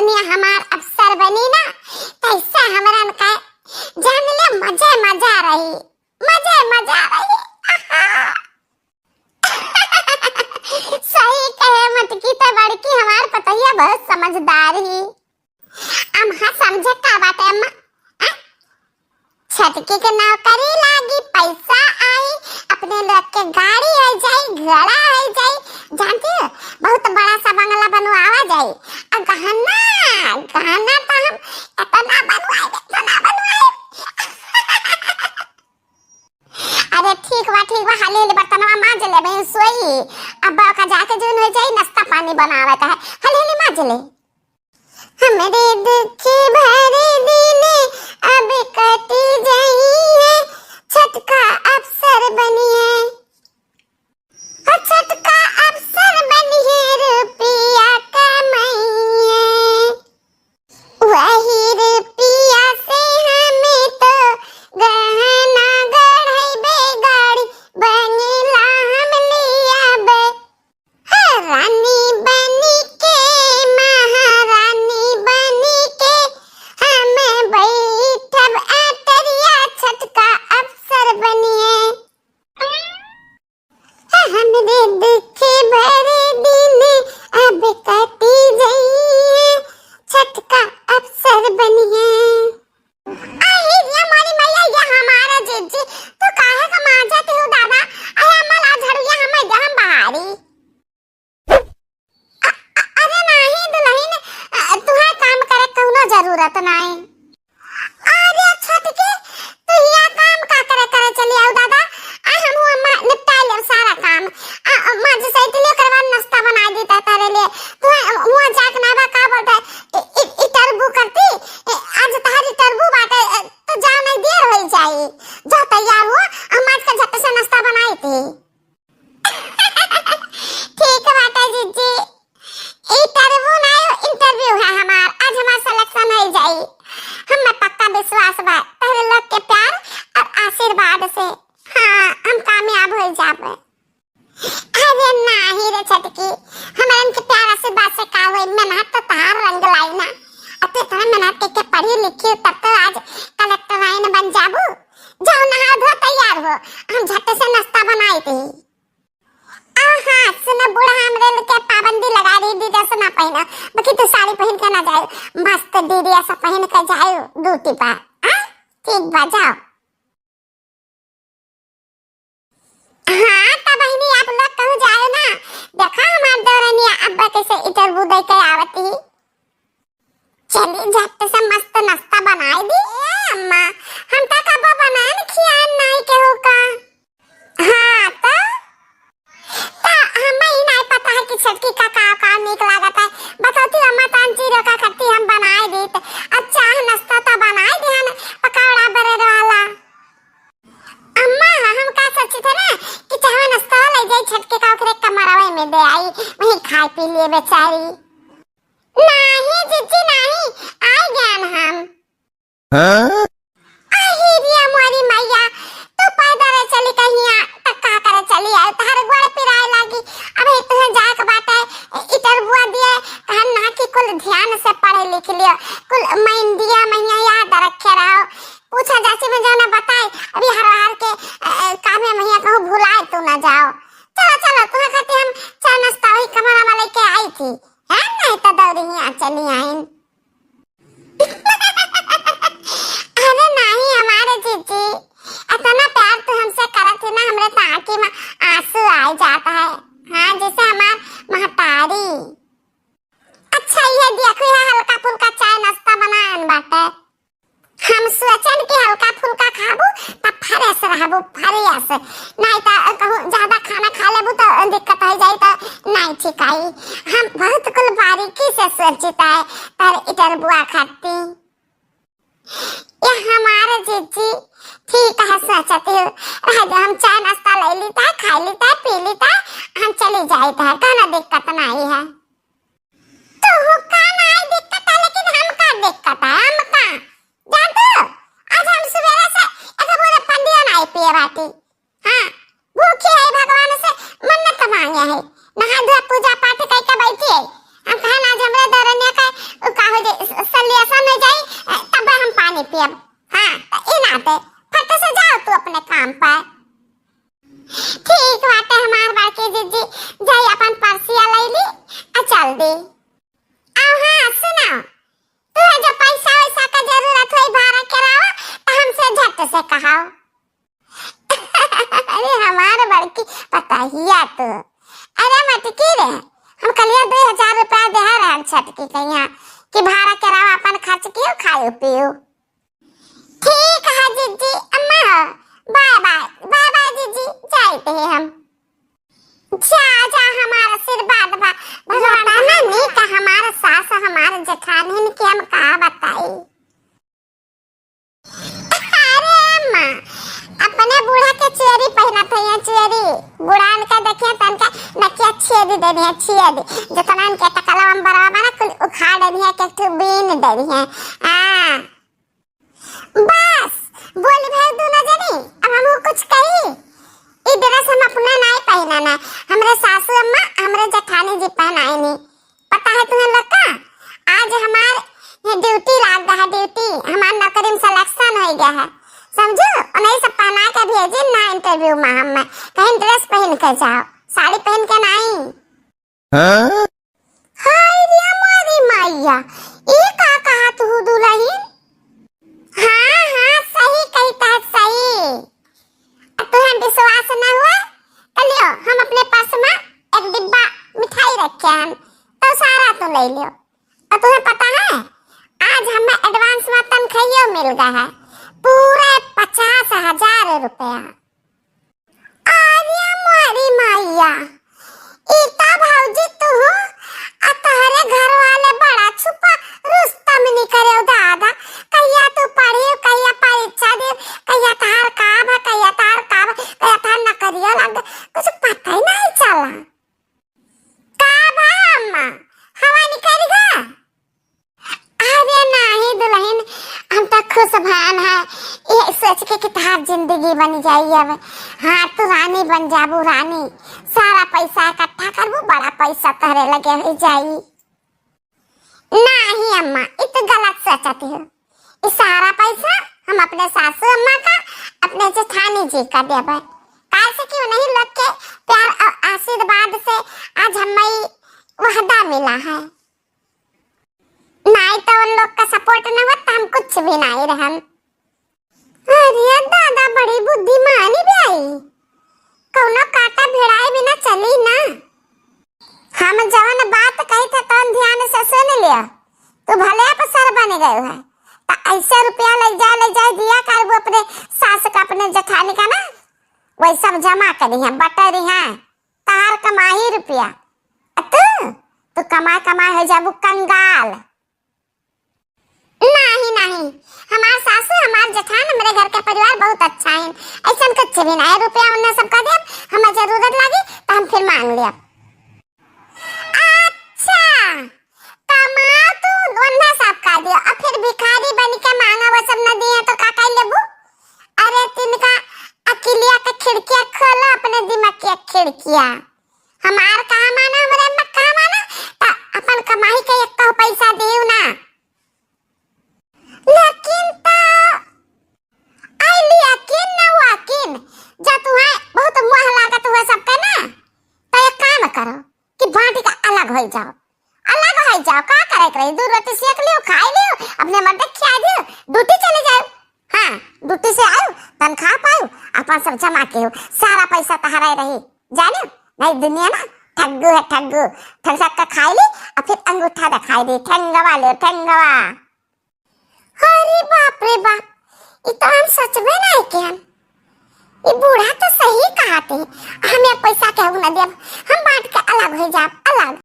देवरनिया हमार अफसर बनी ना तैसे हमरन का जान ले मजे मजा रही, मजे मजा रही। सही कहे मटकी तो बड़की हमार पतैया बहुत समझदार ही। अम्हा समझे का बात है अम्मा? छटकी के नौकरी लागी, पैसा आई, अपने लोग के गाड़ी हो जाई, घोड़ा हो जाई, जानती हो बहुत बड़ा सा बंगला बनवावा जाई। और गहना गहना तो हम इतना बनवाएंगे, इतना बनवाए। अरे ठीक बा हाली हाली बर्तनवा मांज ले बहन सोई। अब का जाके जून हो जाई नाश्ता पानी बनावे का है, हाली हाली मांज ले। हमरे दुख भरे दिन अब कटी गई है, छटका अफसर बनी है, छटका अफसर बनी है, रुपया कमाई है, वही रुपया से हमें तो गहना गढ़ई गाड़ी बंगला हम लिया बे, रानी बनी के महारानी बनी के हमें बैठब अटरिया, छटका अफसर बनिए। हमरे दुख भरे दिन अब कटी गई है, छटका अफसर बनिए। आई ये हमारी मैया, ये हमारा जीजी तो काहे का मांझती हूँ दादा? अरे अम्मा झड़िया हमें दहम बहारी। अरे नहीं दुल्हन, तुम्हें काम करे कौनो जरूरत नहीं। अरे छटके तू यहाँ काम का करे चली आओ दादा। हम अम्मा निपटा ले सारा काम। अम्मा जैसे इडली करवा नाश्ता बना देता तारे लिए। तू वहाँ जाके ना का बोलता इटरबू करती, आज तारी तरबू बाटे तो जाओ नहीं देर हो जाए, जो तैयार हो अम्मा का झट से नाश्ता बनाई थी। ठीक है बाटा जीजी, इंटरव्यू है हमार, आज हमार सिलेक्शन हो जाई। हमें पक्का विश्वास बा तेरे लोग के प्यार और आशीर्वाद से हाँ हम कामयाब हो जाबे। अरे नहीं रे छटकी, हमारे के प्यार आशीर्वाद से का होई, मेहनत तो तार रंग लाई ना। अब तो इतना मेहनत के पढ़ी लिखी तब तो आज कलेक्टर लाइन बन जाबू। जाओ नहा धो तैयार हो, हम झट से नाश्ता बनाई थी। हाँ सुनो बूढ़ा हमरे के पाबंदी लगा दी दीदी से ना पहना, बाकी तो साड़ी पहन के ना जाए, मस्त दीदी ऐसा पहन के जाए ड्यूटी पर। हाँ ठीक बा जाओ। हाँ तब बहनी आप लोग कहूँ जाए ना, देखा हमारे दौरानिया अब्बा कैसे इंटरव्यू दे के आवती। चलिए झट से मस्त नाश्ता बनाई दी अम्मा, हम तो कब बनाए न खिया नहीं केहू का। हाँ तो हमें ही नहीं पता है कि छटकी का निक लागत है। बताती अम्मा तांची रोका खट्टी हम बनाए दी थे, अच्छा नाश्ता तो बनाए दी हम पकौड़ा ब्रेड वाला। अम्मा हम का सोचे थे ना कि चाहे नाश्ता ले जाए छटके का ओकरे कमरवे में दे आई, वहीं खाई पी लिए बेचारी। नहीं जीजी नहीं, आ गए हम। हाँ? आई दिया मोरी मैया, तू पैदल चली कहीं टक्का करे चली आई, तार गोड़ पिराए लगी। अबे तुम्हें जाके बात है इंटरव्यू दिए, कहन ना कि कुल ध्यान से पढ़े लिख लियो, कुल मैं दिया मैया याद रखे रहो। पूछा जासी में जाना बताए, अभी हर हर के काम में मैया कहूँ भुलाए तू ना जाओ। चलो चलो तुम्हें कहते हम चाय नाश्ता वही कमरा में लेके आई थी, है नहीं तो दौड़ी यहाँ चली आई। अरे नहीं हमारे जीजी, इतना प्यार तो हमसे करत है ना, हमरे तो आंखी में आंसू आ जाता है। हाँ जैसे हमार महतारी। अच्छा ये देखो ये हल्का फुल्का चाय नाश्ता बनाएन बाटे, हम सोचन कि हल्का फुल्का खाबू तब फ्रेश रहबू फ्रेश, नहीं तो कहूँ ज्यादा खाना खा लेबू तो दिक्कत हो जाई तो नहीं ठीक आई। हम बहुत कुल बारीकी से सोचता है पर इधर बुआ खाती। ये हमारे जीजी ठीक है सोचती हूँ, हम चाय नाश्ता ले लेता खा लेता पी लेता हम चली जाता है, कहना दिक्कत नहीं है। तो का नहीं दिक्कत है, लेकिन हम का दिक्कत है, हम का जानते हो आज हम सवेरे से एक बोले पंडिया नहीं पिए बाटी। हाँ भूखी है भगवान से मन्नत मांगे है, नहा धोए पूजा पाठ करके बैठी है, हम कहन आज हमरे दरनिया का हो जाए सलियासन हो जाई तब हम पानी पियब। हां ई नाते फट से जाओ तू अपने काम पर। ठीक बाटे हमार बाकी जीजी जाई अपन परसिया लईली आ चल दी। आओ हां सुनो, तुहे जो पैसा वैसा का जरूरत होई भाड़ा करावा तो हमसे झट से कहाओ। अरे हमारे बड़की पता हिया तो। अरे मटकी रे हम कलिया 2000 रुपया दे रहा छटकी कहिया कि भाड़ा करावा अपन खर्च कियो खायो पियो। ठीक है जीजी अम्मा बाय बाय बाय बाय जीजी जाते हैं हम। जा जा हमारा आशीर्वाद बा भगवान ना नहीं का हमारा सास हमारे जेठानी ने क्या हम कहा बताई। अरे अम्मा अपने बूढ़ा के चेरी पहना था ये चेरी बुढ़ान का देखिए तन का नकिया छेदी दे दिया छेदी जितना इनके टकला हम बराबर ना कुल उखाड़ दे दिया के तो बीन दे दिया। हां बस बोली भाई दोनों जनी अब हम कुछ कही ई ड्रेस हम अपना नहीं पहना ना हमरे सासू अम्मा हमरे जेठानी जी पहनाई नहीं। पता है तुम्हें लोग का आज हमार ड्यूटी लाग रहा है ड्यूटी हमार नौकरी में सिलेक्शन हो गया है समझो। और नहीं सब पहना के भेजे ना इंटरव्यू में हम कहीं ड्रेस पहन के जाओ साड़ी पहन के नहीं। हाय रे हमारी मैया ये का कहा तू दुल्हन। हाँ हाँ सही कहता है सही। तुम्हें विश्वास न हुआ चलियो हम अपने पर्स में एक डिब्बा मिठाई रखे हैं तो सारा तो ले लियो। और तुम्हें पता है आज हमें एडवांस में तनख्वाह मिल गया है पूरे 50,000 रुपया। अरे हमारी मैया इतना भौजी तू तुम्हारे घर वाले बड़ा छुपा रुस्तम नहीं करे दादा कहिया तू पढ़ी कहिया परीक्षा दे कहिया तार काम है कहिया तार काम कहिया तार नौकरिया लग कुछ पता ही नहीं चला का बा अम्मा हवा निकलेगा। अरे नहीं दुल्हन हम तो खुश भैन है ये सोच के कि तार जिंदगी बन जाई अब। हाँ तू रानी बन जाबू रानी सारा पैसा इकट्ठा करबू बड़ा पैसा तहरे लगे हो जाई। नहीं अम्मा इतना गलत सोचती हो इस सारा पैसा हम अपने सासू अम्मा का अपने जेठानी जी का देबे कैसे क्यों नहीं लोग के प्यार और आशीर्वाद से आज हमें वहदा मिला है। नहीं तो उन लोग का सपोर्ट न होता हम कुछ भी नहीं रहन। अरे दादा बड़ी बुद्धिमानी भी आई कौनो काटा भिड़ाई बिना चली ना। हम जवन बात कही थे कौन ध्यान से सुन लिया तो भले अफसर बन गए है तो ऐसे रुपया ले जा दिया कर वो अपने सास का अपने जेठानी का ना वही सब जमा करी है बटरी है तार कमाई रुपया तू कमा हो जाबू कंगाल। नहीं नहीं हमार सासू हमार जेठान मेरे घर का परिवार बहुत अच्छा है ऐसा कुछ भी नहीं रुपया उन्हें सबका दे हमें जरूरत लगी तो हम फिर मांग लिया। अच्छा कमा तू उन्हें सबका दिया और फिर भिखारी बन के मांगा वो सब न दिए तो का कर लेबू। अरे तिनका अकेलिया का खिड़कियां खोलो अपने दिमाग की खिड़कियां हमार कहा माना हमरे में कहा माना तो अपन कमाई के एक तो पैसा देऊ ना। लेकिन तो आई लिया किन न हुआ किन जब तुम्हें बहुत मुँह लागत हुआ सबका ना तो एक काम करो कि बाटी का अलग हो जाओ का करे करे दो रोटी सेक लियो खाई लियो अपने मर्द खिया दियो ड्यूटी चले जाओ। हाँ ड्यूटी से आयो तनख्वाह पायो अपन सब जमा के हो सारा पैसा तहरा रही जाने नहीं दुनिया ना ठग्गू है ठग्गू ठग सबका खाई ली और फिर अंगूठा दिखाई दी ठंगवा ले ठंगवा। अरे बाप रे बाप ये तो हम सच में नहीं क्या ये बूढ़ा तो सही कहा थे हमें पैसा क्या ना दे हम बांट के अलग हो जाए अलग।